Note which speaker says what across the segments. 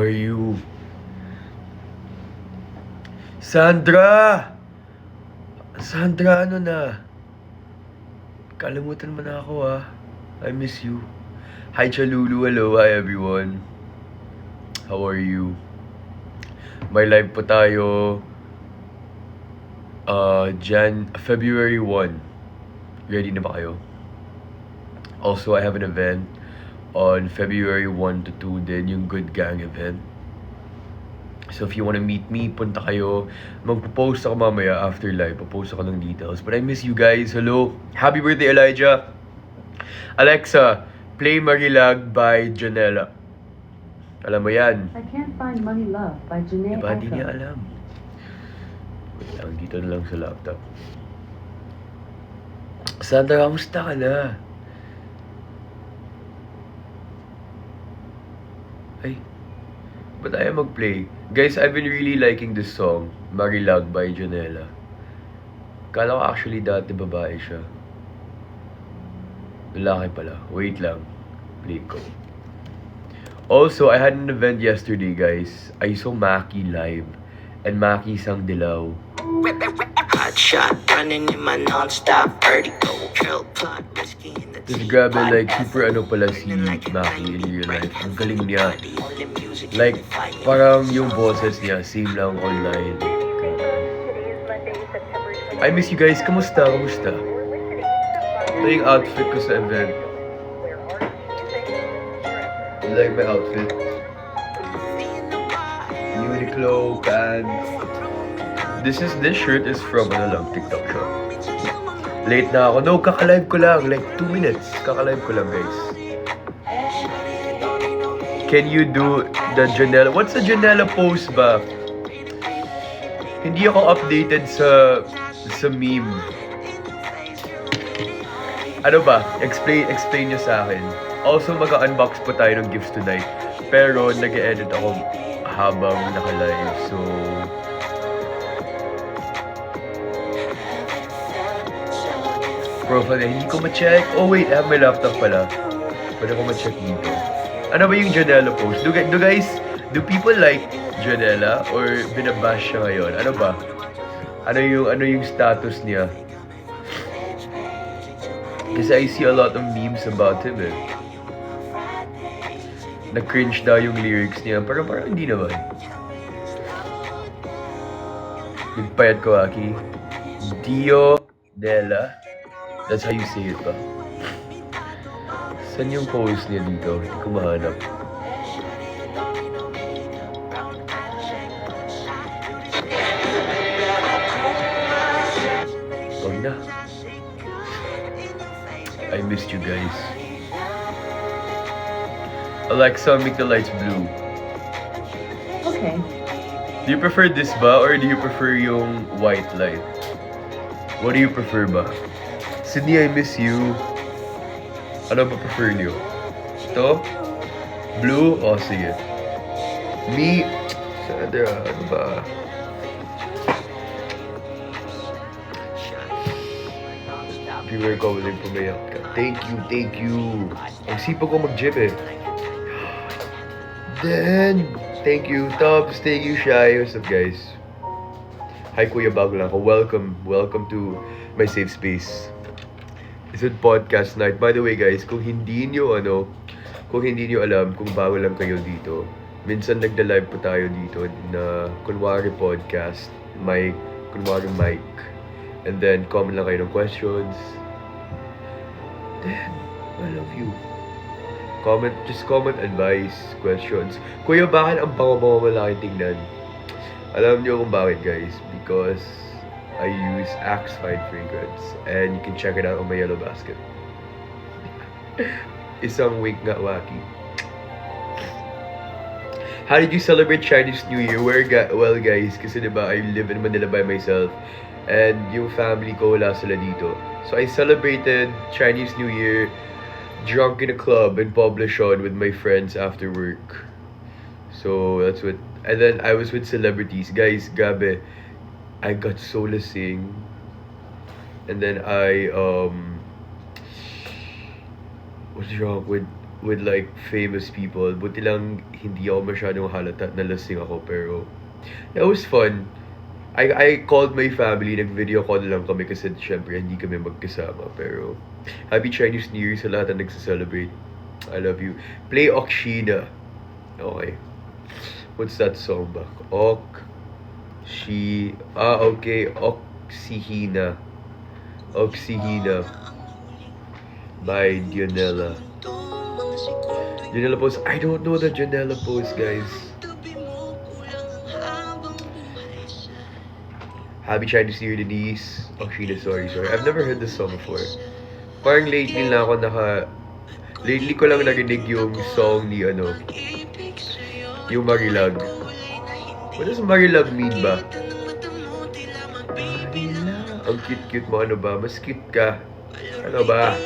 Speaker 1: are you? Sandra! Sandra, ano na? Kalimutan mo na ako I miss you. Hi Chalulu, hello, hi everyone. How are you? May live po tayo February 1. Ready na ba kayo? Also, I have an event on February 1 to 2 din, yung Good Gang event. So if you wanna meet me, punta kayo. Magpo-post ako mamaya after live. Po-post ako ng details. But I miss you guys. Hello. Happy birthday, Elijah. Alexa, play Marilag by Janela. Alam mo yan.
Speaker 2: I can't find Money Love by Janae
Speaker 1: Diba, di
Speaker 2: Echo.
Speaker 1: niya alam. Wait lang, dito na lang sa laptop. Sandra, kamusta ka na? Ay, ba't ayaw mag-play? Guys, I've been really liking this song, Marilag by Janela. Kala ko actually dati babae siya. Lalaki pala. Wait lang. Play ko. Also, I had an event yesterday, guys. I saw Maki live. And Maki sang Dilaw.
Speaker 3: Hot shot running in my non-stop vertigo. Drill plot whiskey in the
Speaker 1: Tapos grabe, like, super ano pala si Maki in real life. Ang galing niya. Like, parang yung boses niya, same lang online. I miss you guys. Kamusta? Kamusta? Ito yung outfit ko sa event. You like my outfit? Uniqlo, pants. This shirt is from TikTok shop. Late na ako. No, kakalive ko lang. Like 2 minutes. Kakalive ko lang, guys. Can you do the Janela? What's the Janela pose ba? Hindi ako updated sa meme. Ano ba? Explain nyo sa akin. Also, mag-unbox po tayo ng gifts tonight. Pero, nag-edit ako habang naka-live. So, profile, hindi ko ma-check. Oh wait, I have my laptop pala. Pwede ko ma-check dito. Ano ba yung Janela post? Do people like Janela or binabash siya ngayon? Ano ba? Ano yung status niya? Kasi I see a lot of memes about him Na-cringe daw yung lyrics niya. Parang hindi naman. Nagpayat ko, Aki. Dio Della. That's how you say it ba? Saan yung post niya dito? Hindi ko mahanap. Huwag na. I missed you guys. Alexa, make the lights blue.
Speaker 2: Okay.
Speaker 1: Do you prefer this ba or do you prefer yung white light? What do you prefer ba? Sydney, I miss you. Ano ba prefer niyo? Ito? Blue? O, sige. Me? Sandra, ano ba? Viewer ko, walang pumayak ka. Thank you. Ang sipag ko mag-gym Then, thank you, Tops. Thank you, Shy. What's up, guys? Hi, Kuya, bago lang ako. Welcome to my safe space. It's a podcast night. By the way, guys, kung hindi niyo alam, kung bago lang kayo dito, minsan nagda-live po tayo dito na kunwari podcast, kunwari mic. And then, comment lang kayo ng questions. Then, I love you. Just comment advice, questions. Kuya, bakit ang bango-bango malaki tingnan? Alam niyo kung bakit, guys? Because I use Axe Fine Fragrance. And you can check it out on my yellow basket. Isang wink nga, Waki. How did you celebrate Chinese New Year? Well, guys, kasi diba, I live in Manila by myself. And yung family ko, wala sila dito. So I celebrated Chinese New Year drunk in a club in Poblacion with my friends after work. So that's what. And then I was with celebrities. Guys, gabe, I got so lasing. And then I was drunk with with like famous people. Buti lang hindi ako masyadong halata na lasing ako, pero that was fun. I called my family, nag-video call lang kami kasi syempre hindi kami magkasama. Pero Happy Chinese New Year sa lahat na nagsa-celebrate. I love you. Play Oksina. Okay. What's that song ba? Okay. Oksihina. Oksihina by Dionella. Dionella Post. I don't know the Dionella Post, guys. Happy Chinese New Year, Denise. Oksina, sorry. I've never heard this song before. Parang lately lang ako lately ko lang narinig yung song ni yung Marilag. What does Marilag mean ba? Marilag. Ang cute-cute mo, ano ba? Mas cute ka. Ano ba?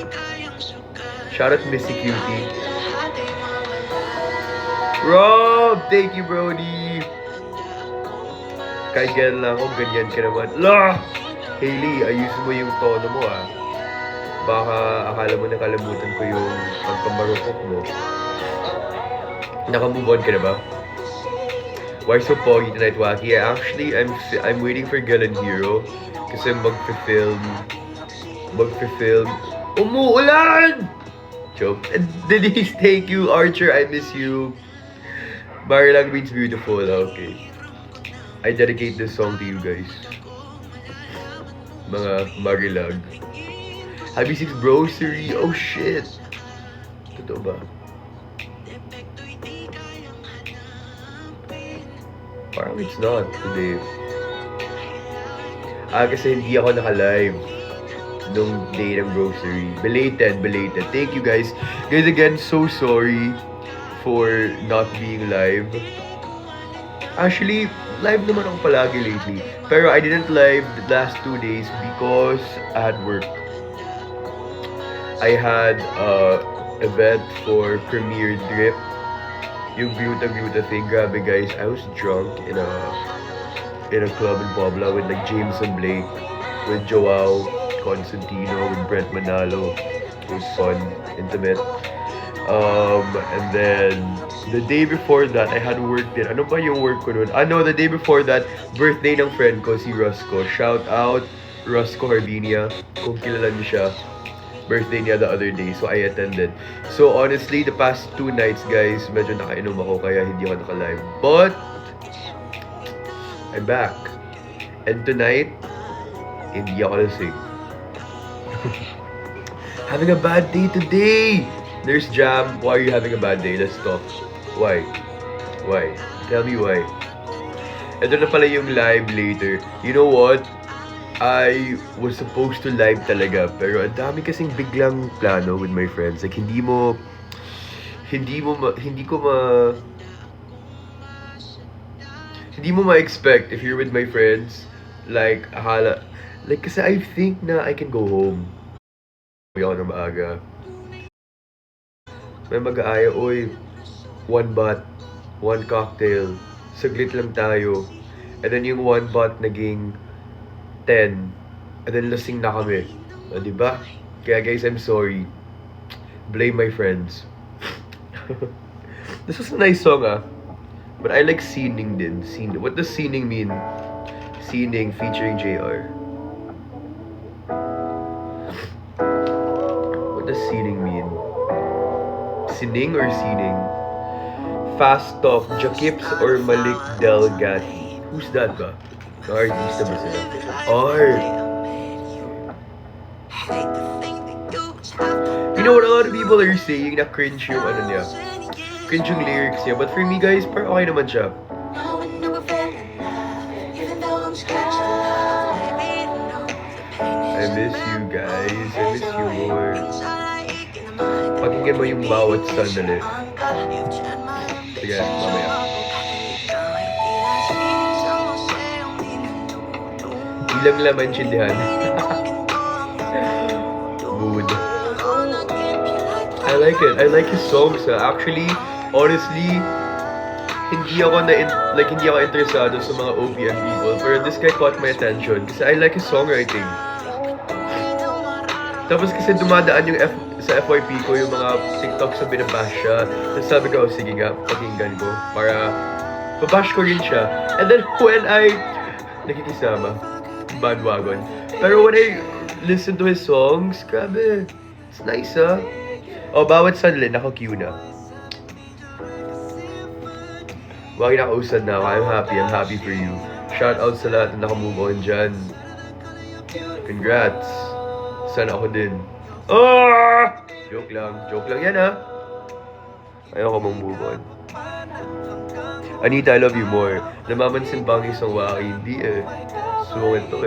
Speaker 1: Shoutout Missy Cutie. Rob! Thank you, Brody! Kahit ganyan lang ako, ganyan ka naman. La! Hailey, ayusin mo yung tono mo, ah. Baka akala mo nakalimutan ko yung pagkamarupok mo. Naka-move on ka na ba? Why so pogi tonight, Wacky? Actually, I'm waiting for Galen Hero kasi magfe-film. Umuulan! Joke. Denise, thank you. Archer, I miss you. Marilag means beautiful. Okay. I dedicate this song to you guys. Mga Marilag. Happy 6 Grocery. Oh shit. Totoo ba? Parang it's not today. Kasi hindi ako naka-live nung day ng grocery. Belated. Thank you guys. Guys, again, so sorry for not being live. Actually, live naman ako palagi lately. Pero I didn't live the last 2 days because I had work. I had event for Premiere Drip. Yung Beauta thing. Grabe guys, I was drunk in a club in Puebla with like Jameson Blake, with Joao Constantino, with Brent Manalo. It was fun, intimate. And then the day before that, I had work din. Ano ba yung work ko nun? No, the day before that, birthday ng friend ko, si Rosco. Shout out, Rosco Harvinia. Kung kilala niyo siya. Birthday niya the other day, so I attended. So honestly, the past 2 nights, guys, medyo nakainom ako, kaya hindi ako naka-live. But, I'm back. And tonight, hindi ako lasing. Having a bad day today! There's Jam. Why are you having a bad day? Let's talk. Why? Tell me why. Ito na pala yung live later. You know what? I was supposed to live talaga, pero ang dami kasing biglang plano with my friends. Like, hindi ko ma-expect if you're with my friends. Like, kasi I think na I can go home. Uwi ako na maaga. May mag-aaya, oy, 1 bot, 1 cocktail, saglit lang tayo. And then yung 1 bot naging 10, and then lasing na kami. Diba? Kaya guys, I'm sorry. Blame my friends. This was a nice song, ah. But I like Sining din. What does Sining mean? Sining featuring JR. What does Sining mean? Sining or Sining? Fast Talk, Jakips or Malik Delgatti? Who's that ba? Artista ba sila? You know what a lot of people are saying na cringe yung niya. Cringe yung lyrics niya. But for me guys, parang okay naman siya. I miss you guys. I miss you more. Pakinggan mo yung bawat sandali. Sige, mamaya. Ilang laman sindihan. Mood. I like it. I like his songs. Actually, honestly, hindi ako interesado sa mga OPM people. Pero this guy caught my attention kasi I like his songwriting. Tapos kasi dumadaan yung sa FYP ko yung mga TikToks na binabash siya. Tapos sabi ko, oh, sige nga, pakinggan ko. Para babash ko rin siya. And then when I nakikisama, bandwagon. Pero when I listen to his songs, grabe, it's nice Oh, bawat sandali, naka-cue na. Wag nakausad na ako. I'm happy for you. Shout out sa lahat na naka-move on dyan. Congrats. Sana ako din. Ah! Joke lang yan Ayoko mong move on. Anita, I love you more. Namamansin bang isang waki? Hindi Sungit to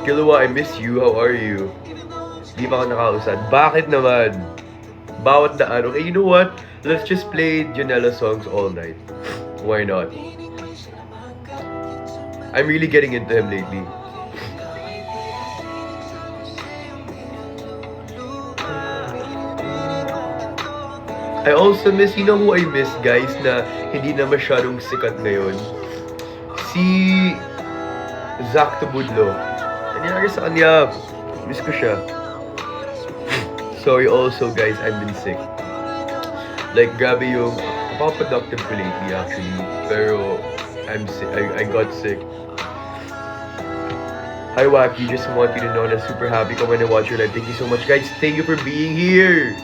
Speaker 1: Kilua, I miss you. How are you? Di pa ako nakausad. Bakit naman? Bawat na ano. You know what? Let's just play Janela songs all night. Why not? I'm really getting into him lately. I also miss, you know who I miss, guys, na hindi na masyadong sikat ngayon? Si Zach Tabudlo. Nangyari sa kanya. Miss ko siya. Sorry also, guys, I've been sick. Like, grabe yung productive ko lately, actually. Pero, I'm sick. I got sick. Hi, Wacky. Just want you to know na super happy ko when I watch your live. Thank you so much, guys. Thank you for being here.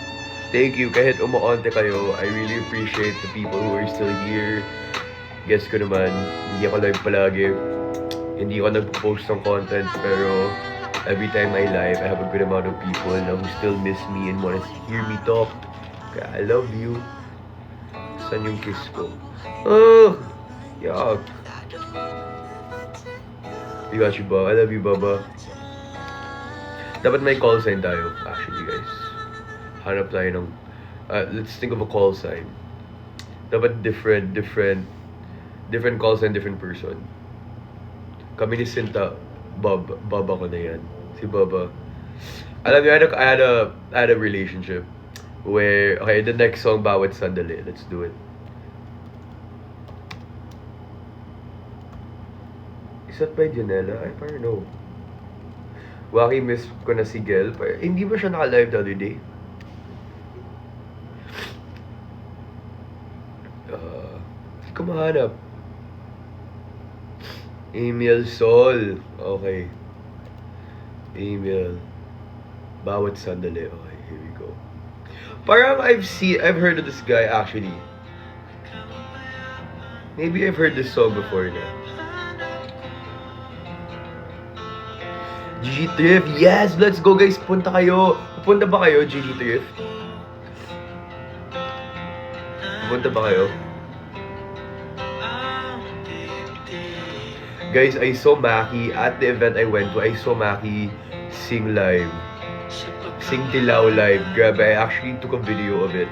Speaker 1: Thank you. Kahit umuonte kayo, I really appreciate the people who are still here. Guess ko naman, hindi ako live palagi. Hindi ako nagpo-post ng content, pero every time I live, I have a good amount of people na who still miss me and want to hear me talk. Kaya I love you. Saan yung kiss ko? Oh! Yuck. I got you, Baba. I love you, Baba. Dapat may call sign tayo, actually, guys. Hanap tayo ng... let's think of a call sign. Dapat different call sign, different person. Kami ni Sinta, Baba ko na yan. Si Baba. Alam niyo, I had a relationship where, okay, the next song, Bawat Sandali. Let's do it. Is that by Janela? I don't know. Waki, miss ko na si Gel. Hindi ba siya naka-live the other day? Hindi ko mahanap. Emil Sol. Okay. Emil. Bawat Sandali. Okay, here we go. Parang I've heard of this guy actually. Maybe I've heard this song before na. GG Thrift. Yes, let's go guys. Punta kayo. Pupunta ba kayo, GG Thrift? Pupunta ba kayo? Guys, I saw Maki at the event I went to. I saw Maki sing live. Sing Tilaw live. Grabe, I actually took a video of it.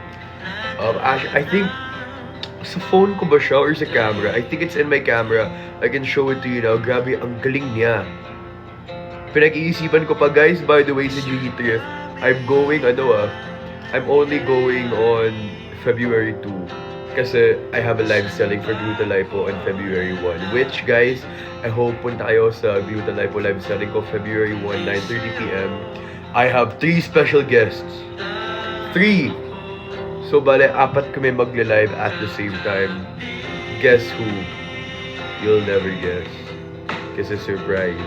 Speaker 1: I think sa phone ko ba siya or sa camera? I think it's in my camera. I can show it to you now. Grabe, ang galing niya. Pinag-iisipan ko pa, guys, by the way, sa GG Thrift, I'm only going on February 2. Kasi I have a live selling for Gluta Lipo on February 1. Which, guys, I hope punta kayo sa Gluta Lipo live selling ko February 1, 9:30 p.m. I have 3 special guests. 3! So, bale, 4 kami magla-live at the same time. Guess who? You'll never guess. Kasi surprise.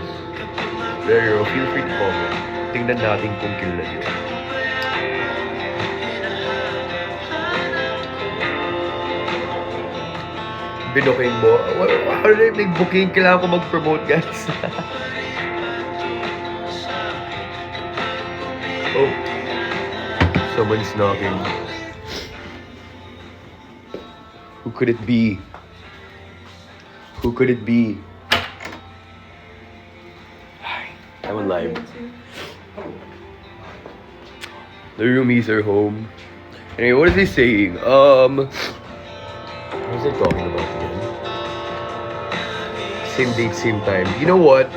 Speaker 1: Pero, feel free to comment. Tingnan natin kung kailan yun. Binuking mo? Ano na yung nag-booking? Kailangan ko mag-promote, guys. Oh. Someone's knocking. Who could it be? Who could it be? I'm on live. The roomies are home. Anyway, what is he saying? What was I talking about again? Same date, same time. You know what?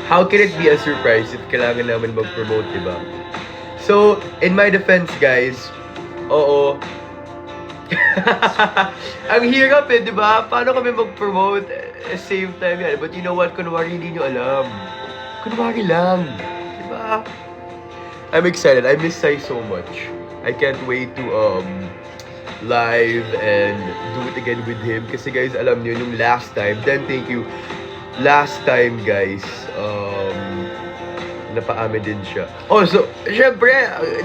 Speaker 1: How can it be a surprise if kailangan namin mag-promote, diba? So, in my defense, guys, oo. Ang hirap diba? Paano kami mag-promote? Same time yan. But you know what? Kunwari hindi nyo alam. Kunwari lang. Diba? I'm excited. I miss Sai so much. I can't wait to live and do it again with him. Kasi guys, alam niyo yung last time. Then thank you. Last time guys, napaamin din siya. Oh, so, syempre,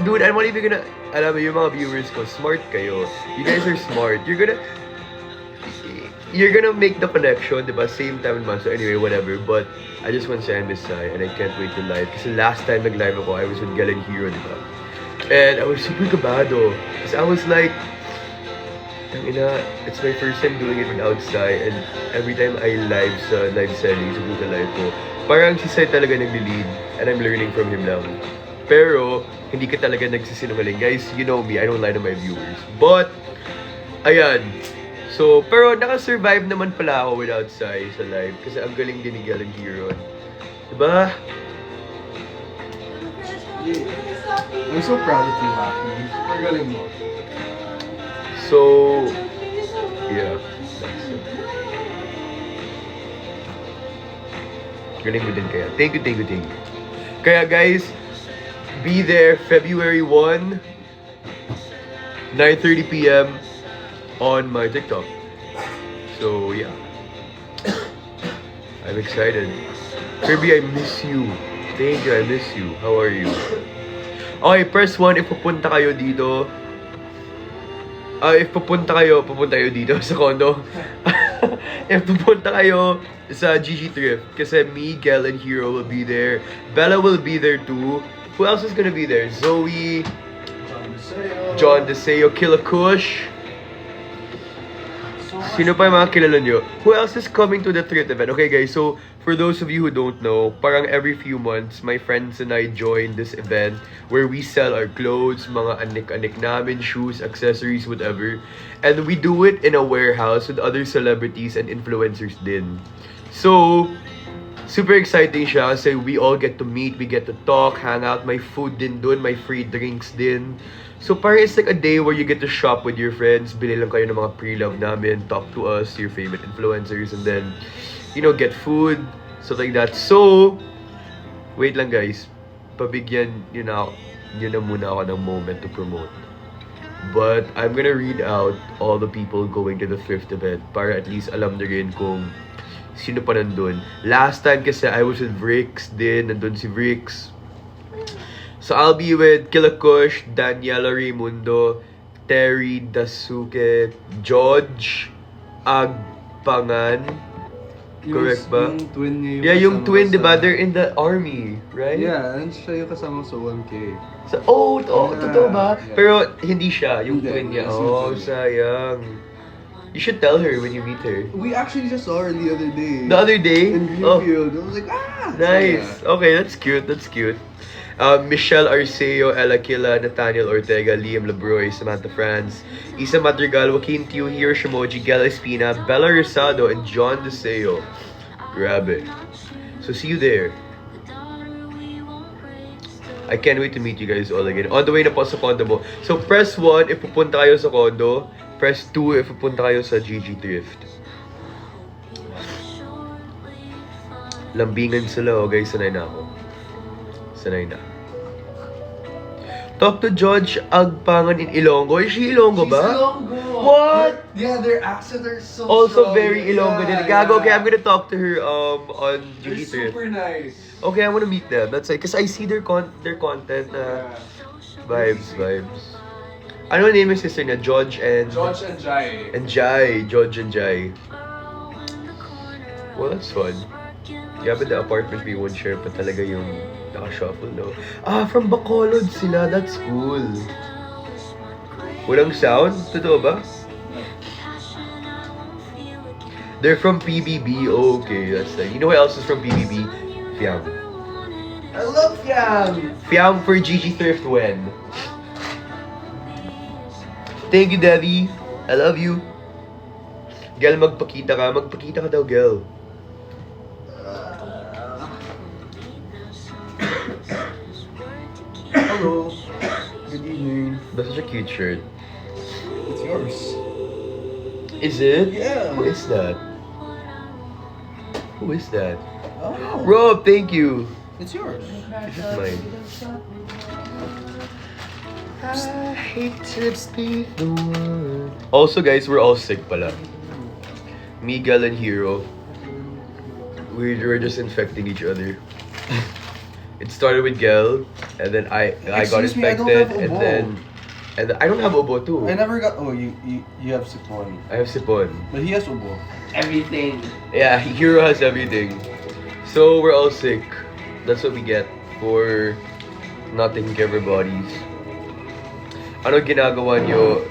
Speaker 1: dude, I'm not even gonna, alam mo, yung mga viewers ko, smart kayo. You guys are smart. You're gonna make the connection, diba? Same time naman. So anyway, whatever. But I just want to say I miss Sai and I can't wait to live. Kasi last time nag-live ako, I was with Galen Hero, diba? And I was super kabado. Kasi I was like, tangina, it's my first time doing it without Sai. And every time I live sa live selling, sa Buka Live ko, parang si Sai talaga nag-lead. And I'm learning from him lang. Pero, hindi ka talaga nagsisinungaling. Guys, you know me, I don't lie to my viewers. But, ayan. So, pero naka-survive naman pala ako without Sai sa live. Kasi ang galing din ni Galen Hero. Diba?
Speaker 4: I'm so proud of you, Maki. Super galing mo.
Speaker 1: So, yeah. That's it. Galing mo din kaya. Thank you. Kaya guys, be there February 1, 9:30 p.m. on my TikTok. So, yeah. I'm excited. Kirby, I miss you. Thank you, I miss you. How are you? Okay, press 1 if pupunta kayo dito. If pupunta kayo dito sa condo. If pupunta kayo sa GG Thrift. Kasi me, Gel, and Hero will be there. Bella will be there too. Who else is gonna be there? Zoe, John Deseo, Killa Kush. Sino pa yung mga kilala nyo? Who else is coming to the thrift event? Okay guys, so for those of you who don't know, parang every few months, my friends and I join this event where we sell our clothes, mga anik-anik namin, shoes, accessories, whatever. And we do it in a warehouse with other celebrities and influencers din. So, super exciting siya kasi we all get to meet, we get to talk, hang out, may food din dun, may free drinks din. So parang it's like a day where you get to shop with your friends, bili lang kayo ng mga pre-love namin, talk to us, your favorite influencers, and then, you know, get food, stuff like that. So, wait lang guys, pabigyan yun na muna ako ng moment to promote. But I'm gonna read out all the people going to the thrift event para at least alam na rin kung sino pa nandun. Last time kasi I was with Vrix din, nandun si Vrix. So I'll be with Killa Kush, Daniela Raimundo, Terry Dasuke, George Agpangan. Correct ba?
Speaker 4: Yung twin niya yung
Speaker 1: Yeah, yung
Speaker 4: kasama
Speaker 1: twin,
Speaker 4: sa-
Speaker 1: diba? They're in the army, right?
Speaker 4: Yeah, and siya yung kasama sa 1K.
Speaker 1: So, totoo ba?
Speaker 4: Yeah.
Speaker 1: Pero hindi siya, yung
Speaker 4: Hindi,
Speaker 1: twin niya.
Speaker 4: yes, yung
Speaker 1: Oh,
Speaker 4: twin niya.
Speaker 1: sayang. You should tell her when you meet her.
Speaker 4: We actually just saw her the other day.
Speaker 1: The other day?
Speaker 4: In
Speaker 1: Oh,
Speaker 4: Greenfield. I was like,
Speaker 1: nice.
Speaker 4: So,
Speaker 1: Okay, that's cute. Michelle Arceo, Ella Killa, Nathaniel Ortega, Liam Lebroy, Samantha Franz, Isa Madrigal, Joaquin Tiu, Hiro Shimoji, Gala Espina, Bella Rosado, and John Deseo. Grabe. So see you there. I can't wait to meet you guys all again. On the way na po sa condo mo. So press 1 if pupunta kayo sa condo. Press 2 if pupunta kayo sa GG Thrift. Lambingan sila, oh guys. Sanay na ako. Sanay na. Talk to George Agpangan in Ilonggo. Is she Ilonggo ba?
Speaker 4: She's Ilonggo.
Speaker 1: What?
Speaker 4: Yeah, their accents are so
Speaker 1: Also
Speaker 4: strong.
Speaker 1: very Ilonggo din. Gago, okay, I'm gonna talk to her on
Speaker 4: They're
Speaker 1: GG Thrift.
Speaker 4: super nice.
Speaker 1: Okay, I wanna meet them. That's it. Because I see their content na vibes. Ano name yung sister niya? George and...
Speaker 4: George and Jai.
Speaker 1: And Jai. George and Jai. Well, that's fun. Yeah, but the apartment we won't share pa talaga yung naka-shuffle, no? From Bacolod sila. That's cool. Walang sound? Totoo ba? They're from PBB. Oh, okay, that's nice. You know who else is from PBB? Fiam.
Speaker 4: I love Fiam!
Speaker 1: Fiam for GG Thrift when? Thank you, Debbie. I love you. Gel, magpakita ka. Magpakita ka daw, Gel.
Speaker 4: Hello. Good evening.
Speaker 1: That's such a cute shirt.
Speaker 4: It's yours.
Speaker 1: Is it?
Speaker 4: Yeah.
Speaker 1: Who is that? Who is that?
Speaker 4: Oh.
Speaker 1: Rob, thank you.
Speaker 4: It's yours.
Speaker 1: This is mine. I hate to speak the word. Also guys, we're all sick pala. Miguel and Hero. We're just infecting each other. It started with Gel, and then I got
Speaker 4: Excuse me, I don't
Speaker 1: infected,
Speaker 4: have
Speaker 1: and
Speaker 4: Obo.
Speaker 1: then I don't have Obo too.
Speaker 4: I never got. Oh, you have Sipon.
Speaker 1: I have Sipon.
Speaker 4: But he has Ubo.
Speaker 5: Everything.
Speaker 1: Yeah, Hero has everything. So we're all sick. That's what we get for not taking care of our bodies. Ano ginagawa nyo?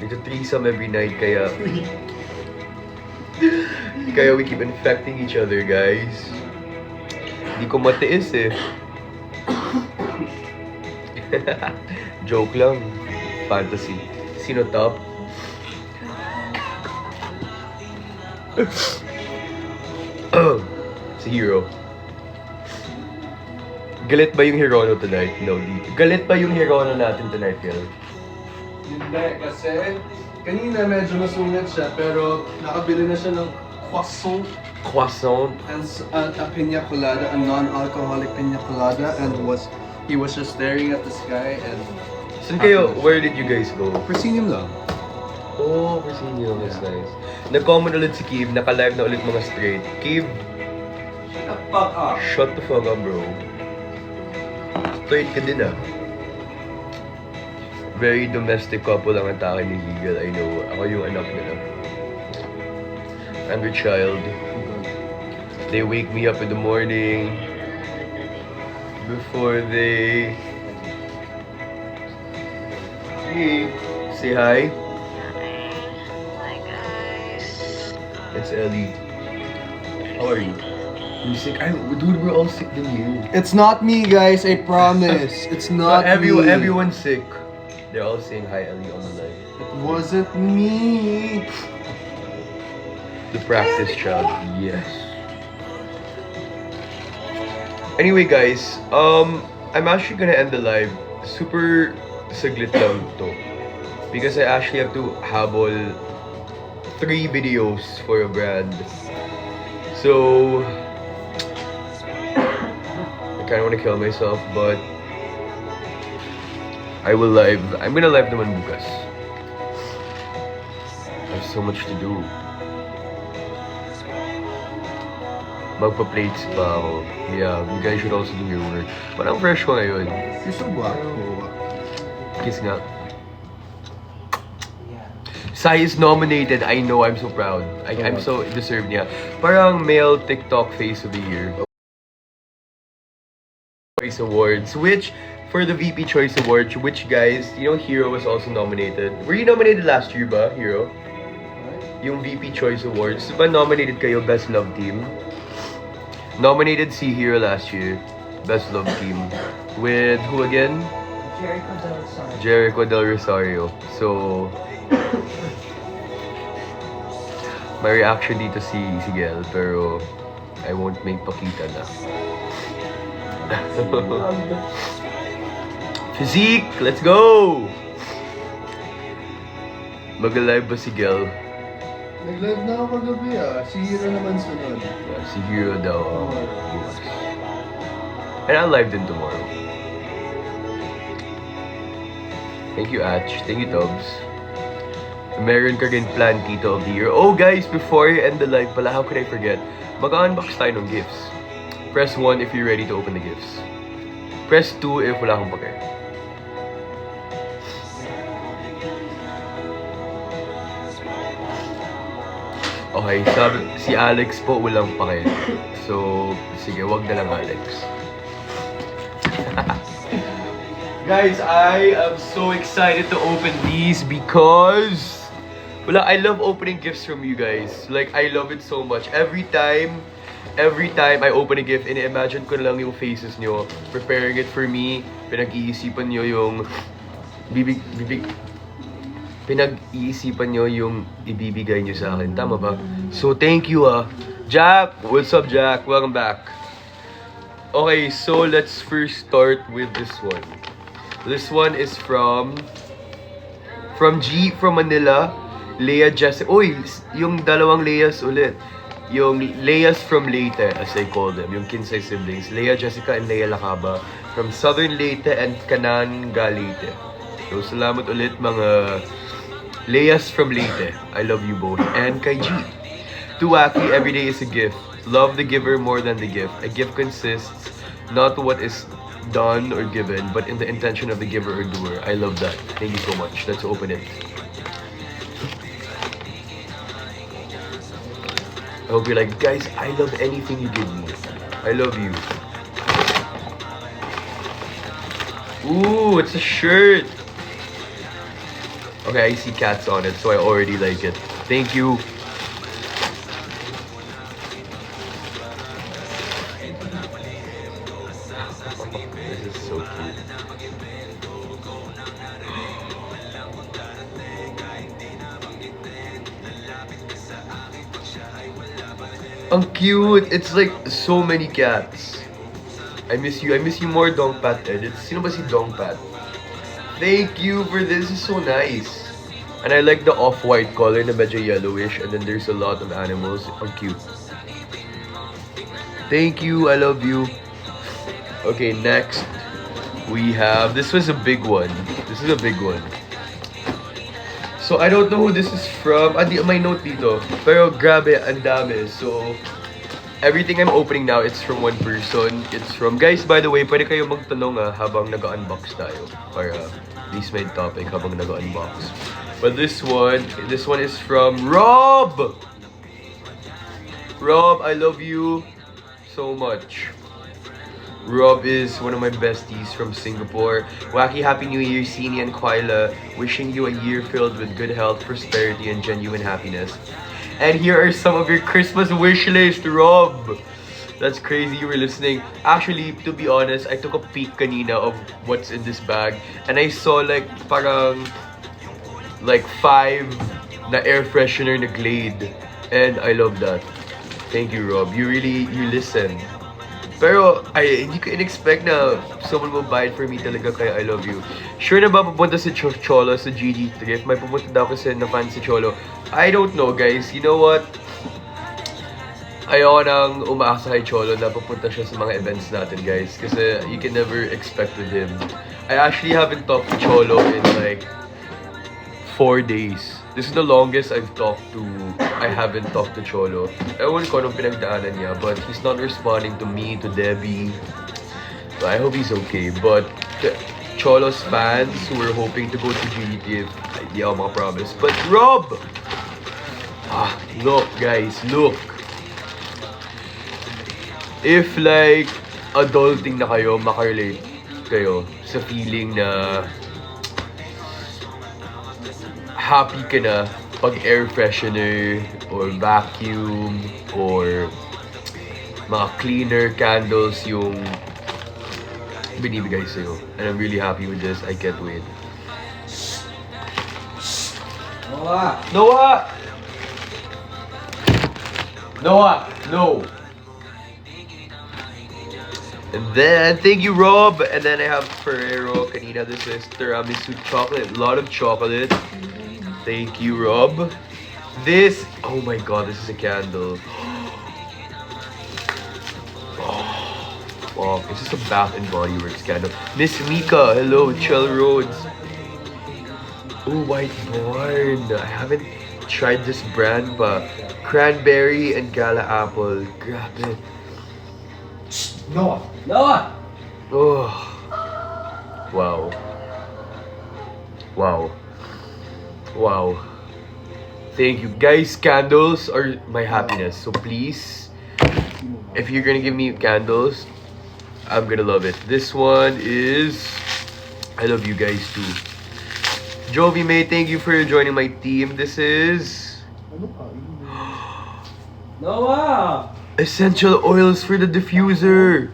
Speaker 1: Nagta-threesome every night kaya we keep infecting each other, guys. Hindi ko matiis eh. Joke lang. Fantasy. Sino top? Si Hero. Galit ba yung Hirono tonight? No, di. Galit ba yung Hirono natin tonight, Gil?
Speaker 4: Hindi, kasi kanina medyo nasungit siya, pero nakabili na siya ng croissant
Speaker 1: Croissant.
Speaker 4: and a pina colada, a non-alcoholic pina colada, and he was just staring at the sky and
Speaker 1: Saan kayo? Where did you guys go?
Speaker 4: Proscenium lang.
Speaker 1: Oh, Presidio. That's nice. Nag-comment ulit si Kev. Naka-live na ulit mga straight. Kev,
Speaker 5: Fuck off.
Speaker 1: shut the fuck up, bro. Straight ka din ah. Very domestic couple ang atake ni Higel. I know. Ako yung anak nila. I'm the child. They wake me up in the morning before they... Hey, say hi.
Speaker 6: Hi guys.
Speaker 1: It's Ellie. How are you? You sick? Dude, we're all sick than you.
Speaker 4: It's not me, guys. I promise. It's not me.
Speaker 1: Everyone's sick. They're all saying hi, Ellie, on the live.
Speaker 4: It wasn't me.
Speaker 1: The practice child, yes. Anyway, guys, I'm actually gonna end the live. Super saglit lang to. Because I actually have to habol 3 videos for a brand. So, I kinda wanna kill myself, but I will live. I'm gonna live naman bukas. I have so much to do. Magpa-plates pa ako. Yeah, you guys should also do your work. Parang fresh ko ngayon.
Speaker 4: You're so guapo.
Speaker 1: Kiss nga. Sai is nominated. I know, I'm so proud. I'm so deserved niya. Parang male TikTok face of the year. Choice Awards, which for the VP Choice Awards, which guys, you know, Hero was also nominated. Were you nominated last year ba, Hero? Yung VP Choice Awards, ba nominated kayo Best Love Team? Nominated si Hero last year, Best Love Team, with who again?
Speaker 5: Jericho Del Sol.
Speaker 1: Jericho Del Rosario. So, may reaction dito si Gel, pero I won't make pakita na. Physique! Let's go! Mag-live ba si Gel?
Speaker 4: Nag-live na ako kagabi ah. Si Hiro naman sunod.
Speaker 1: Yeah, si Hero daw. Bukas. And I'll live din tomorrow. Thank you, Atch. Thank you, Tubbs. Meron ka rin plan, Tito of the Year. Oh, guys, before I end the live pala, how could I forget? Mag-unbox tayo ng gifts. Press 1 if you're ready to open the gifts. Press 2 if wala kang pake. Okay, sabi, si Alex po walang pake. So, sige, wag na lang Alex. Guys, I am so excited to open these because I love opening gifts from you guys. Like, I love it so much. Every time I open a gift, ini-imagine ko na lang yung faces nyo, preparing it for me, pinag-iisipan nyo yung pinag-iisipan nyo yung ibibigay nyo sa akin. Tama ba? So, thank you Jack! What's up, Jack? Welcome back. Okay, so let's first start with this one. This one is from Manila, Leah Jessica. Uy, yung dalawang Leahs ulit. yung Leia's from Leyte, as I call them, yung Kinsay siblings, Leia Jessica and Leia Lacaba, from Southern Leyte and Cananga Leyte. So, salamat ulit mga Leia's from Leyte. I love you both. And kay G. To Wacky, every day is a gift. Love the giver more than the gift. A gift consists not what is done or given, but in the intention of the giver or doer. I love that. Thank you so much. Let's open it. I hope you're like, guys, I love anything you give me. I love you. Ooh, it's a shirt. Okay, I see cats on it, so I already like it. Thank you. This is so cute. Ang cute! It's like so many cats. I miss you. I miss you more, Dongpat Edits. Sino ba si Dongpat? Thank you for this. This is so nice. And I like the off-white color na medyo yellowish. And then there's a lot of animals. Ang cute. Thank you. I love you. Okay, next. We have... This was a big one. This is a big one. So, I don't know who this is from. May note dito. Pero grabe, ang dami. So, everything I'm opening now, it's from one person. It's from... Guys, by the way, pwede kayo magtanong habang nag-unbox tayo. Para at least may topic habang nag-unbox. But this one is from Rob! Rob, I love you so much. Rob is one of my besties from Singapore. Wacky Happy New Year, Sini and Quila. Wishing you a year filled with good health, prosperity, and genuine happiness. And here are some of your Christmas wish list, Rob. That's crazy you were listening. Actually, to be honest, I took a peek kanina of what's in this bag. And I saw parang 5 na air freshener na Glade. And I love that. Thank you, Rob. You listen. Pero, hindi ko in-expect na someone will buy it for me talaga, kaya I love you. Sure na ba pupunta si Cholo sa GD Thrift? May pupunta daw kasi na fan si Cholo. I don't know, guys. You know what? Ayoko nang umaasa kay Cholo na pupunta siya sa mga events natin, guys. Kasi you can never expect with him. I actually haven't talked to Cholo in 4 days. This is the longest I haven't talked to Cholo. Ewan ko anong pinagdaanan niya, but he's not responding to me, to Debbie. So I hope he's okay. But Cholo's fans who were hoping to go to GDTF, hindi ako makapromise. But Rob! Look guys, look. If adulting na kayo, makarelate kayo sa feeling na happy ka na pag air freshener or vacuum or mga cleaner candles yung binibigay sa'yo. And I'm really happy with this. I can't wait.
Speaker 5: Noah!
Speaker 1: Noah! Noah! No! And then, thank you, Rob! And then I have Ferrero Canina. This is tiramisu chocolate. A lot of chocolate. Thank you, Rob. This, oh my god, this is a candle. Oh, wow, this is a Bath and Body Works candle. Miss Mika, hello, Chill Roads. Oh, White Barn. I haven't tried this brand pa. Cranberry and Gala Apple. Grabe.
Speaker 5: Noah! Noah!
Speaker 1: Oh. Wow. Wow. Wow. Thank you. Guys, candles are my happiness. So please, if you're gonna give me candles, I'm gonna love it. This one is... I love you guys too. Jovi May, thank you for joining my team. This is...
Speaker 5: Noah!
Speaker 1: essential oils for the diffuser.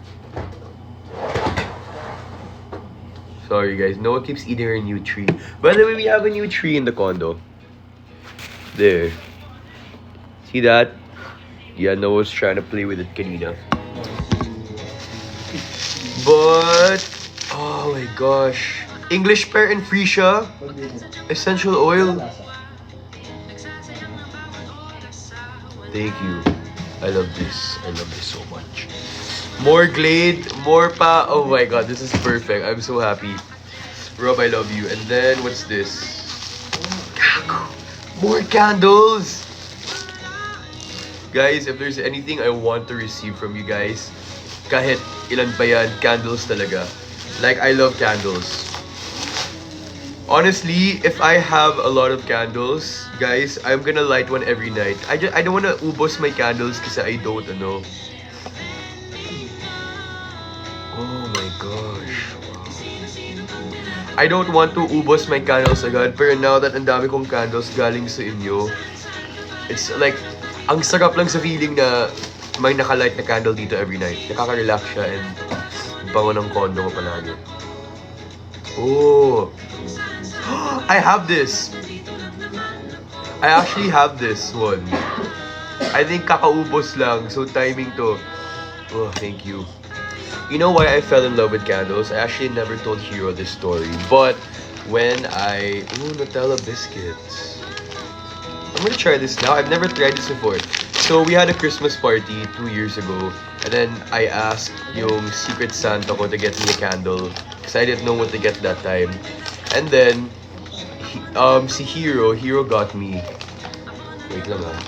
Speaker 1: Sorry guys, Noah keeps eating her new tree. By the way, we have a new tree in the condo. There. See that? Yeah, Noah's trying to play with it kanina. But, oh my gosh. English pear and freesia. Essential oil. Thank you. I love this. I love this so much. More Glade, more pa. Oh my god, this is perfect. I'm so happy. Rob, I love you. And then, what's this? Gago. More candles! Guys, if there's anything I want to receive from you guys, kahit ilan pa yan, candles talaga. Like, I love candles. Honestly, if I have a lot of candles, guys, I'm gonna light one every night. I don't wanna ubos my candles kasi I don't know. Oh my gosh. I don't want to ubos my candles agad, pero now that ang dami kong candles galing sa inyo, it's like, ang sarap lang sa feeling na may nakalight na candle dito every night. Nakaka-relax siya and bango ng condo ko palagi. Oh! I have this! I actually have this one. I think kakaubos lang, so timing to. Oh, thank you. You know why I fell in love with candles? I actually never told Hero this story, but when I... Ooh, Nutella biscuits. I'm gonna try this now. I've never tried this before. So, we had a Christmas party 2 years ago, and then I asked yung Secret Santa ko to get me a candle because I didn't know what to get that time. And then, si Hero got me... Wait lang ah.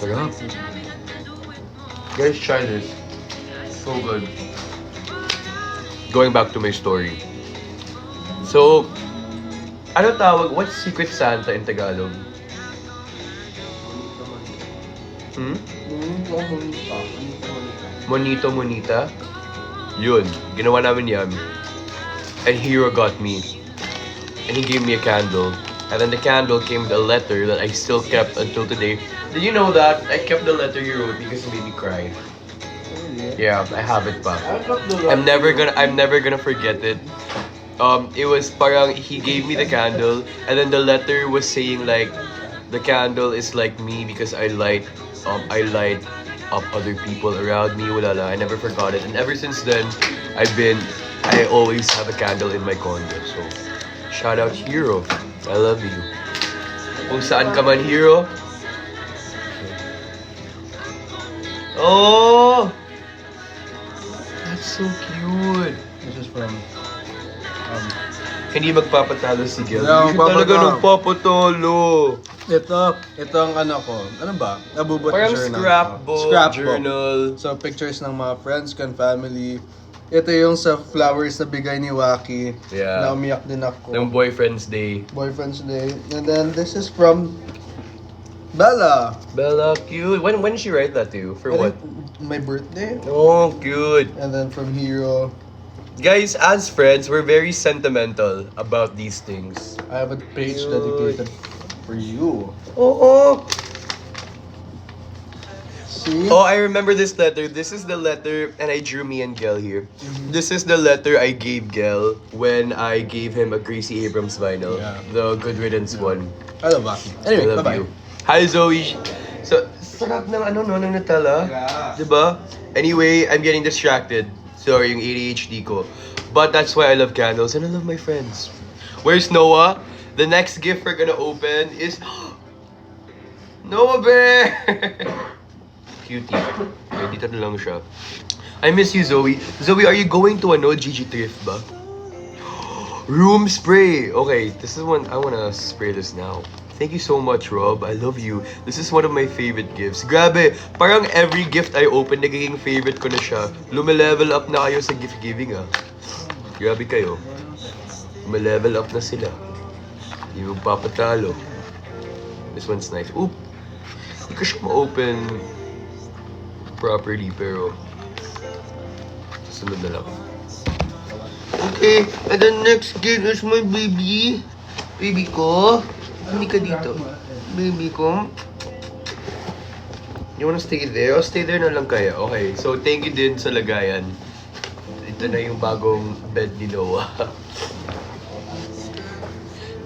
Speaker 1: Sarap. Guys, try this. So good. Going back to my story. So, ano tawag? What's Secret Santa in Tagalog? Monito Monita? Yun. Ginawa namin yan. And Hero got me. And he gave me a candle. And then the candle came with a letter that I still kept until today. Did you know that? I kept the letter he wrote because it made me cry. Yeah, I have it pa. I'm never gonna forget it. It was parang he gave me the candle, and then the letter was saying like, the candle is like me because I light up other people around me. Wala lang. I never forgot it, and ever since then, I always have a candle in my condo. So, shout out Hero. I love you. Kung saan ka man, Hero. Oh! That's so cute.
Speaker 4: This is from...
Speaker 1: Hindi magpapatalo si Gil.
Speaker 4: Yeah,
Speaker 1: Hindi talaga nagpapatalo.
Speaker 4: Ito ang ano ko. Ano ba? Nabubot
Speaker 1: Parang
Speaker 4: journal.
Speaker 1: scrapbook, journal.
Speaker 4: So, pictures ng mga friends and family. Ito yung sa flowers na bigay ni Waki.
Speaker 1: Yeah.
Speaker 4: Na umiyak din ako.
Speaker 1: Yung Boyfriend's Day.
Speaker 4: Boyfriend's Day. And then, this is from Bella.
Speaker 1: Bella, cute. When did she write that to you? For what?
Speaker 4: My birthday.
Speaker 1: Oh, cute.
Speaker 4: And then from Hero.
Speaker 1: Guys, as friends, we're very sentimental about these things.
Speaker 4: I have a page dedicated for you.
Speaker 1: Oh,
Speaker 4: See?
Speaker 1: oh, I remember this letter. This is the letter, and I drew me and Gel here. This is the letter I gave Gel when I gave him a Gracie Abrams vinyl.
Speaker 4: Yeah.
Speaker 1: The Good Riddance one.
Speaker 4: I love Waki. Anyway,
Speaker 1: I love
Speaker 4: bye-bye.
Speaker 1: you. Hi, Zoe. So, sarap ng ano no, ng Nutella. Diba? Anyway, I'm getting distracted. Sorry, yung ADHD ko. But that's why I love candles and I love my friends. Where's Noah? The next gift we're gonna open is... Noah Bear! Cutie. Okay, dito na lang siya. I miss you, Zoe. Zoe, are you going to Gigi Thrift ba? Room spray! Okay, this is one... I wanna spray this now. Thank you so much, Rob. I love you. This is one of my favorite gifts. Grabe, parang every gift I open, nagiging favorite ko na siya. Lume-level up na kayo sa gift giving, ah. Grabe kayo. Lume-level up na sila. Hindi magpapatalo. This one's nice. Oop! Hindi ko siya ma-open properly, pero sunod na lang. Okay, and the next gift is my baby. Baby ko. Hindi ka dito. Baby ko. You wanna stay there? O stay there na lang kaya. Okay, so thank you din sa lagayan. Ito na yung bagong bed ni Noah.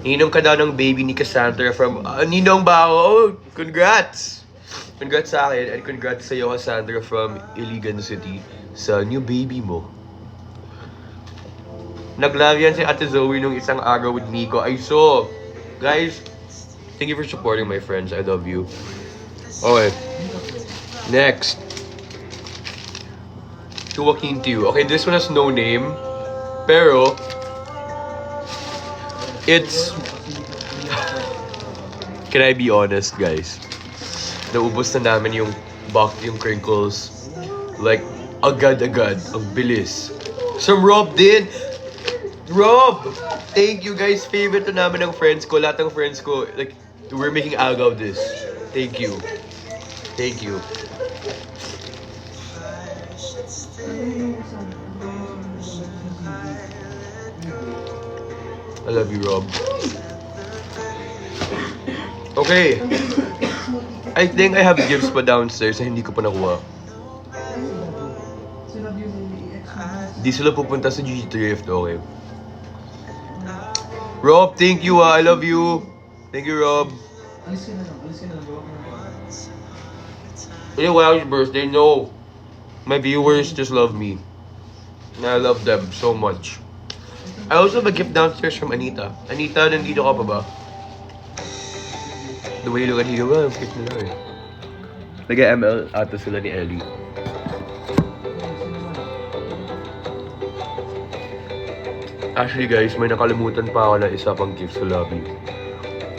Speaker 1: Ninong ka daw ng baby ni Cassandra from... Ninong ba ako? Oh, congrats! Congrats sa akin and congrats sa iyo, Cassandra from Iligan City sa new baby mo. Nag-live yan si Ate Zoe nung isang araw with Nico. I saw. Guys, thank you for supporting my friends. I love you. Okay. Next. To Joaquin Tiu. Okay, this one has no name. Pero, it's... Can I be honest, guys? Naubos na namin yung yung crinkles. Like, agad-agad. Ang bilis. Some Rob din! Rob! Thank you, guys. Favorite to namin ng friends ko. Lahat ng friends ko, like, we're making agaw this. Thank you. Thank you. I love you, Rob. Okay. I think I have gifts pa downstairs na hindi ko pa nakuha. Di sila pupunta sa GG Thrift, okay. Rob, thank you I love you. Thank you, Rob. You know, when I was birthday, no. My viewers just love me. And I love them so much. I also have a gift downstairs from Anita. Anita, nandito ka pa ba? The way you look at you, well, ang cute nila eh. Nag-ML ata sila ni Ellie. Actually guys, may nakalimutan pa ako na isa pang gift sa lobby.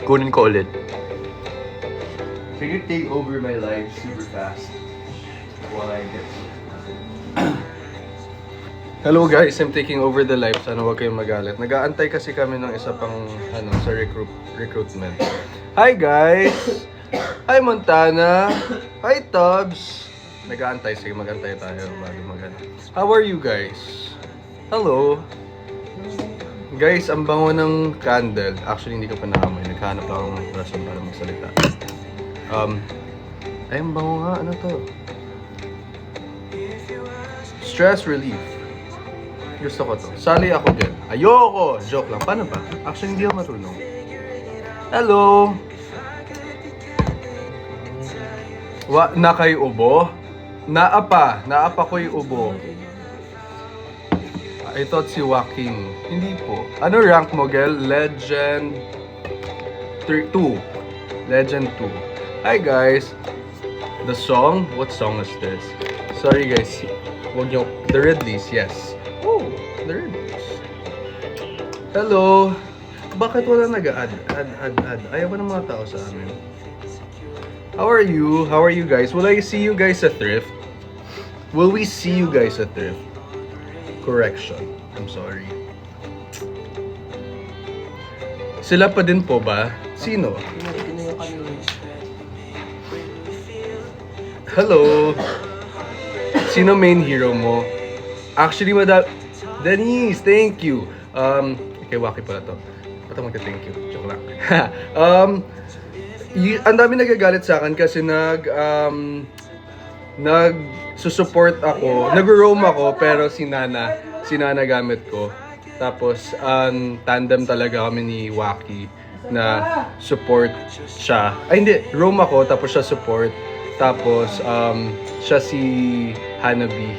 Speaker 1: Kunin ko ulit. Can you take over my life super fast while I get to...
Speaker 4: Hello guys, I'm taking over the live. Sana huwag kayong magalit. Nag-aantay kasi kami ng isa pang sa recruitment. Hi guys! Hi Montana! Hi Tubbs! Nag-aantay. Sige, mag-antay tayo bago mag-ano. How are you guys? Hello! Guys, ang bango ng candle. Actually, hindi ko pa nakamoy. Naghanap ako ng rason para magsalita. Ay, ang bango nga. Ano to? Stress relief. Gusto ko to. Sali ako din. Ayoko! Joke lang. Paano ba? Actually, hindi ako marunong. Hello! Nakay ubo? Naapa ko'y ubo. I thought si Joaquin. Hindi po. Ano rank mo, Gel? Legend 2. Legend 2. Hi, guys. The song? What song is this? Sorry, guys. Huwag nyo. The Ridleys, yes. Oh, the Ridleys. Hello. Bakit wala nag-add? Add. Ayaw ba ng mga tao sa amin? How are you? How are you guys? Will I see you guys at Thrift? Will we see you guys at Thrift? Correction. I'm sorry. Sila pa din po ba? Sino? Hello. Sino main hero mo? Actually, Denise, thank you. Kay Waki pala to. Ba't magka-thank you? Joke lang. Ang dami nagagalit sa akin kasi nag-support ako, nag-roam ako, pero si Nana gamit ko. Tapos, tandem talaga kami ni Waki na support siya. Ay, hindi. Roam ako, tapos siya support. Tapos, siya si Hanabi?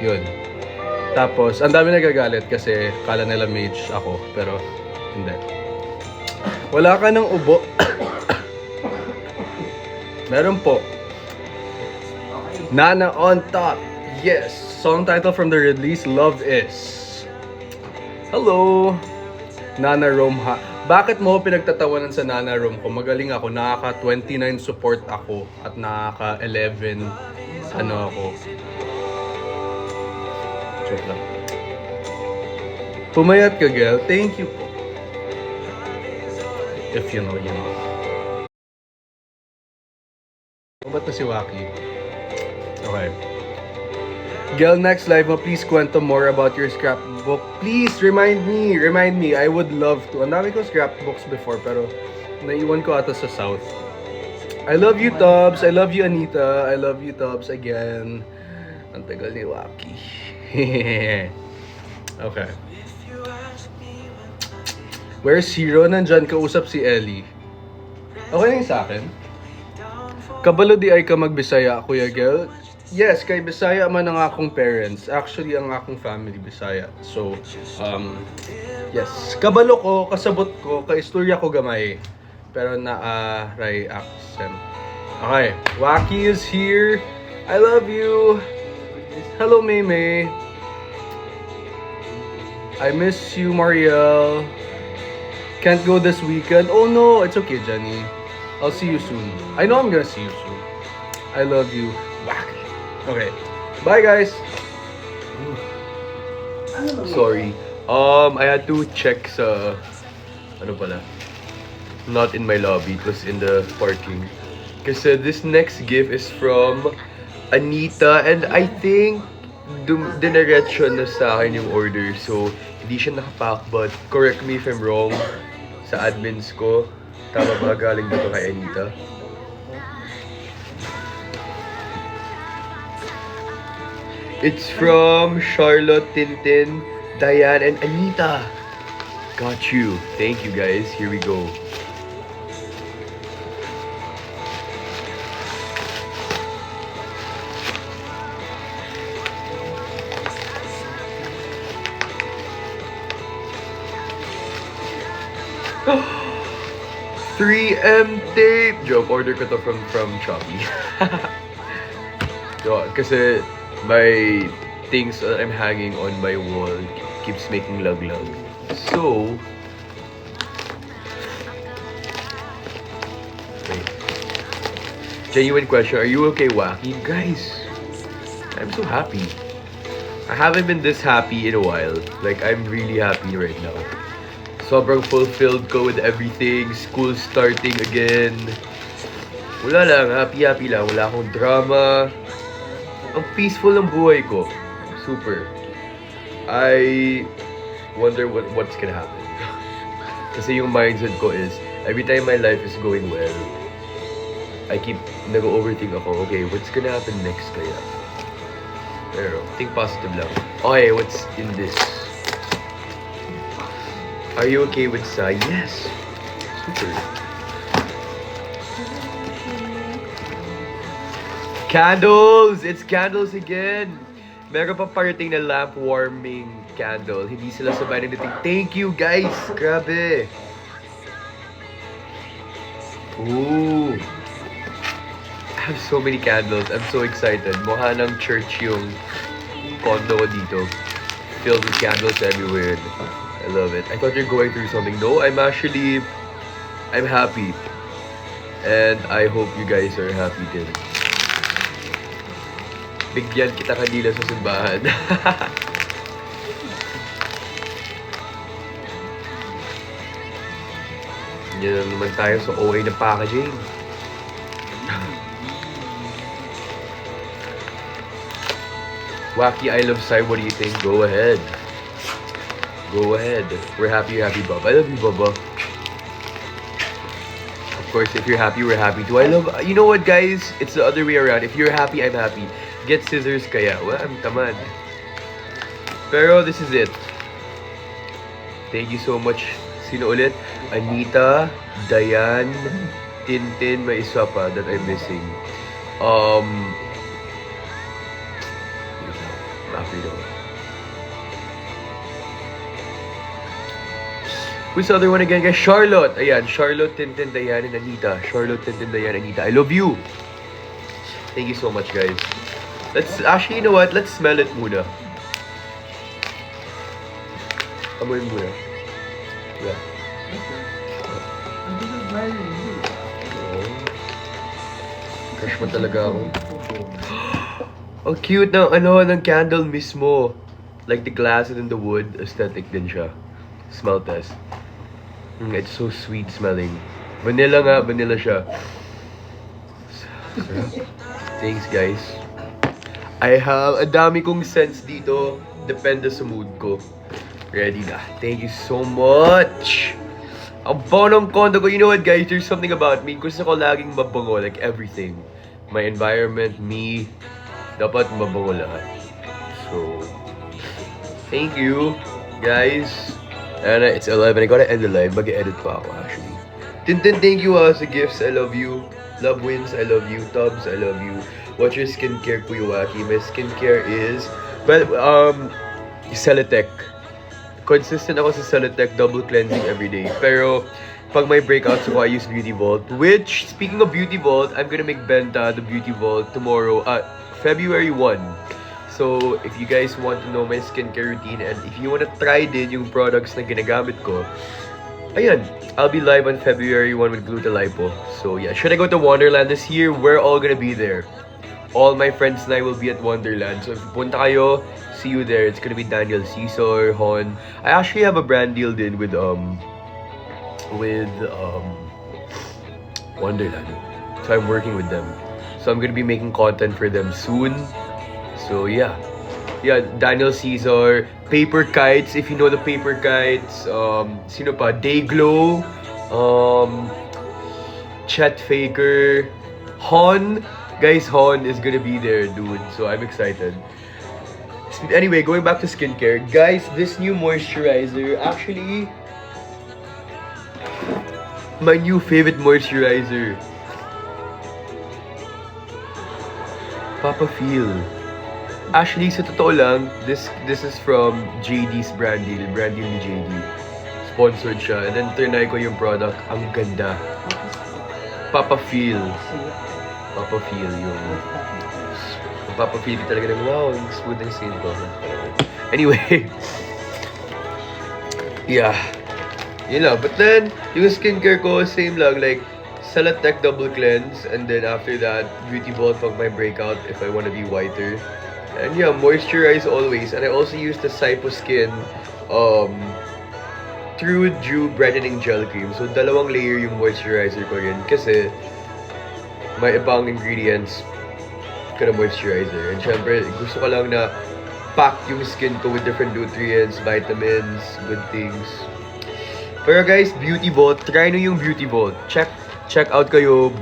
Speaker 4: Yun. Tapos, ang dami nagagalit kasi kala nila mage ako, pero hindi. Wala ka ng ubo. Meron po. Nana on top. Yes. Song title from the Ridleys, Love Is. Hello. Nana Rome ha. Bakit mo pinagtatawanan sa Nana Rome ko? Magaling ako. Nakaka-29 support ako. At nakaka-11 ako. Joke lang. Pumayat ka, girl. Thank you po. If you know, you know. Ba't na si Waki? Okay. Gel, next live mo, please kwento more about your scrapbook. Please, remind me. I would love to. Ang dami ko scrapbooks before, pero naiwan ko ata sa South. I love you, Tubbs. I love you, Anita. I love you, Tubbs, again. Ang tagal ni Waki. Okay. Where's Hero? Nandyan, kausap si Ellie. Okay na yung sa akin? Kabalo di ay ka magbisaya, Kuya Gel. yes, kay Bisaya man ang akong parents. Actually, ang akong family Bisaya. So, yes. Kabalo ko, kasabot ko, kaistorya ko gamay. Pero ray accent. Okay, Wacky is here. I love you. Hello, Maymay. I miss you, Mariel. Can't go this weekend. Oh no, it's okay, Jenny. I'll see you soon. I know I'm gonna see you soon. I love you. Wacky. Okay. Bye, guys.
Speaker 1: Sorry. I had to check sa... Ano pala? Not in my lobby. It was in the parking. Kasi this next gift is from Anita. And I think diniretso na sa akin yung order. So, hindi siya nakapack. But correct me if I'm wrong sa admins ko. Tama ba? Galing ba ito kay Anita? It's from Charlotte, Tintin, Diane, and Anita. Got you. Thank you, guys. Here we go. $3M tape! Joke, order ko to from Shopee. Kasi my things that I'm hanging on my wall keeps making lag-lag. So, wait. Genuine question, are you okay, Wacky? Guys, I'm so happy. I haven't been this happy in a while. Like, I'm really happy right now. Sobrang fulfilled ko with everything. School starting again. Wala lang, happy lang. Wala akong drama. Ang peaceful ng buhay ko. Super. I wonder what's gonna happen. Kasi yung mindset ko is, every time my life is going well, I keep nag-overthink ako, okay, what's gonna happen next kaya? Pero, think positive lang. Okay, what's in this? Are you okay with Sai? Yes. Super. Candles! It's candles again! Meron pa parating na lamp warming candle. Hindi sila sabay nagdating. Thank you, guys! Grabe! Ooh! I have so many candles. I'm so excited. Mukha ng church yung condo ko dito. Filled with candles everywhere. I love it. I thought you're going through something. No, I'm happy. And I hope you guys are happy din. Bigyan kita kanila sa simbahan. Yan naman tayo sa OA na packaging. Wacky, I love Sai. What do you think? Go ahead. Go ahead. We're happy you're happy, Bob. I love you, Bubba. Of course, if you're happy, we're happy too. I love... You know what, guys? It's the other way around. If you're happy, I'm happy. Get scissors kaya. Well, I'm tamad. Pero this is it. Thank you so much. Sino ulit? Anita, Diane, Tintin, may isa pa that I'm missing. Who's the other one again, guys? Charlotte. Ayan, Charlotte, Tintin, Diane, and Anita. Charlotte, Tintin, Diane, Anita. I love you. Thank you so much, guys. Let's, actually, you know what? Let's smell it muna. Amoy muna. Yeah. Crush mo talaga ako. Ang cute ng, ng candle mismo. Like the glass and the wood, aesthetic din siya. Smell test. It's so sweet smelling. Vanilla nga, vanilla siya. Thanks, guys. I have a dami kong scents dito. Depende sa mood ko. Ready na. Thank you so much. Ang bango ng condo ko. You know what, guys? There's something about me. Gusto ko laging mabango. Like everything. My environment, me. Dapat mabango lahat. So, thank you, guys. And it's 11. I gotta end the live. Mag-edit pa ako, actually. Tintin, thank you sa gifts. I love you. Love wins. I love you. Tubbs, I love you. What's your skincare, Kuya Waki? My skincare is, well, Celatec. Consistent ako sa Celatec, double cleansing every day. Pero, pag may breakouts ako, I use Beauty Vault. Which, speaking of Beauty Vault, I'm gonna make benta the Beauty Vault tomorrow, February 1. So, if you guys want to know my skincare routine and if you wanna try din yung products na ginagamit ko, ayan, I'll be live on February 1 with Glutalipo. So, yeah, should I go to Wonderland this year? We're all gonna be there. All my friends and I will be at Wonderland. So, if punta kayo, see you there. It's gonna be Daniel, Cesar, Hon. I actually have a brand deal din with Wonderland. So, I'm working with them. So, I'm gonna be making content for them soon. So, yeah. Yeah, Daniel, Cesar, Paper Kites, if you know the Paper Kites. Sino pa? Dayglow. Chet Faker. Hon. Guys, Hon is gonna be there, dude. So, I'm excited. Anyway, going back to skincare. Guys, this new moisturizer, actually, my new favorite moisturizer. Papa Feel. Actually, sa totoo lang, this is from JD's brand deal ni JD. Sponsored siya. And then, trinay ko yung product. Ang ganda. Papa Feel. Papa Feel yung... Papa Feel talaga ng wow, yung smooth ng skin ko. Anyway. Yeah. Yun lang. But then, yung skincare ko, same lang. Like, Celatec Double Cleanse. And then after that, Beauty Vault pag my breakout if I wanna be whiter. And yeah, moisturize always. And I also use the Skin True Dew Brightening Gel Cream. So, dalawang layer yung moisturizer ko rin. Kasi, may ibang ingredients ka na moisturizer. And syempre, gusto ko lang na pack yung skin ko with different nutrients, vitamins, good things. Pero guys, Beauty Vault, try nyo yung Beauty Vault. Check out kayo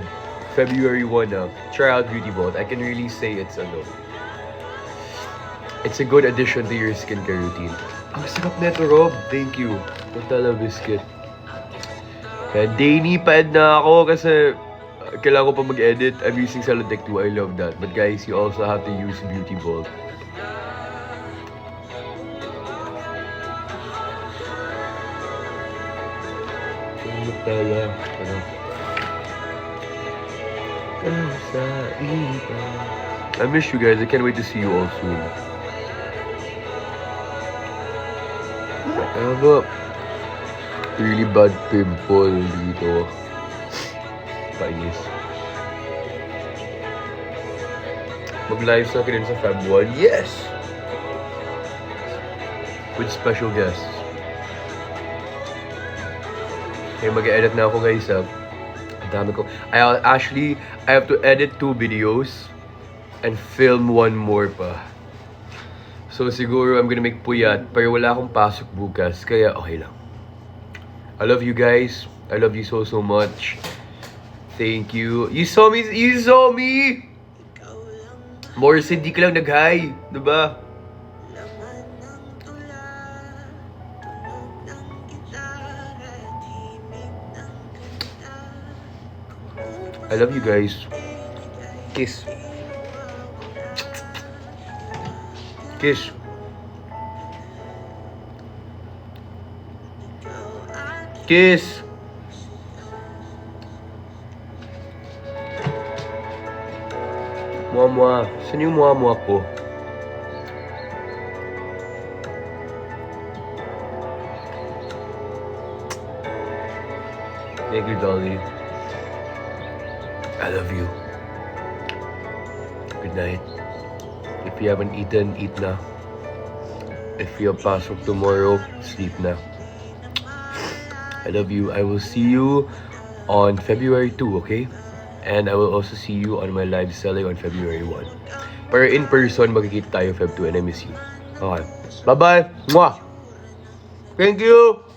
Speaker 1: February 1 na. Try out Beauty Vault. I can really say it's a good addition to your skincare routine. Ang sarap neto, Rob. Thank you. Nutella biscuit. Kaya daily pa-ed na ako kasi kailangan ko pa mag-edit. I'm using Celatec too. I love that. But guys, you also have to use Beauty Vault. Nutella. I miss you guys. I can't wait to see you all soon. I have a really bad pimple dito. Painis. Mag-live sa akin sa Feb 1. Yes! With special guests. Okay, mag-edit na ako guys. Ang dami ko. I have to edit 2 videos and film 1 more pa. So siguro I'm gonna make puyat pero wala akong pasok bukas kaya okay lang. I love you guys. I love you so much. Thank you. You saw me! Morris, hindi ka lang nag-hi. Diba? I love you guys. Kiss. Kiss. Kiss. Mua-mua. Saan yung mua-mua ko? Thank you, Dolly. I love you. Good night. If you haven't eaten, eat na. If you have pasok tomorrow, sleep na. I love you. I will see you on February 2, okay? And I will also see you on my live selling on February 1. Pero in person, magkikita tayo Feb 2 and I miss you. Okay. Bye-bye! Mwah! Thank you!